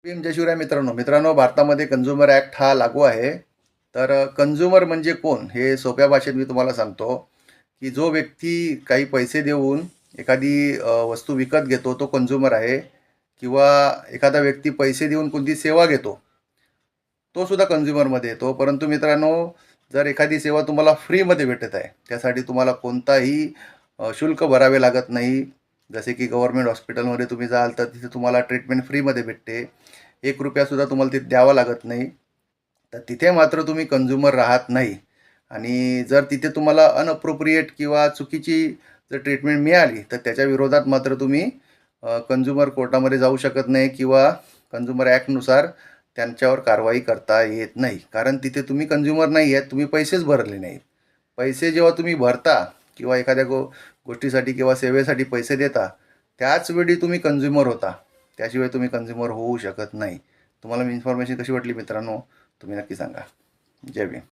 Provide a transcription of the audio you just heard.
भीम जय शिवराय मित्रांनो, भारतामध्ये consumer act हा लागू आहे. तर कंझ्युमर म्हणजे कोण? हे सोप्या भाषेत मी तुम्हाला सांगतो, की जो व्यक्ती काही पैसे देऊन एखादी वस्तू विकत घेतो, तो कंझ्युमर आहे. किंवा एखादा व्यक्ती पैसे देऊन कोणती सेवा घेतो, तो सुद्धा कंझ्युमरमध्ये येतो. परंतु मित्रांनो, जर एखादी सेवा तुम्हाला फ्रीमध्ये भेटत आहे, त्यासाठी तुम्हाला कोणताही शुल्क भरावे लागत नाही. जसे की गव्हर्नमेंट हॉस्पिटलमध्ये तुम्ही जाल, तर तिथे तुम्हाला ट्रीटमेंट फ्रीमध्ये भेटते. ₹1 तुम्हाला तिथे द्यावा लागत नाही. तर तिथे मात्र तुम्ही कंझ्युमर राहत नाही. आणि जर तिथे तुम्हाला अनअप्रोप्रिएट किंवा चुकीची जर ट्रीटमेंट मिळाली, तर त्याच्या विरोधात मात्र तुम्ही कंझ्युमर कोर्टामध्ये जाऊ शकत नाही किंवा कंझ्युमर ॲक्टनुसार त्यांच्यावर कारवाई करता येत नाही. कारण तिथे तुम्ही कंझ्युमर नाही आहेत, तुम्ही पैसेच भरले नाहीत. पैसे जेव्हा तुम्ही भरता किंवा एखाद्या गोष्टीसाठी किंवा सेवेसाठी पैसे देता, त्याच वेळी तुम्ही कंझ्युमर होता. त्याशिवाय तुम्ही कंझ्युमर होऊ शकत नाही. तुम्हाला मी इन्फॉर्मेशन कशी वाटली मित्रांनो? तुम्ही नक्की सांगा. जय भीम.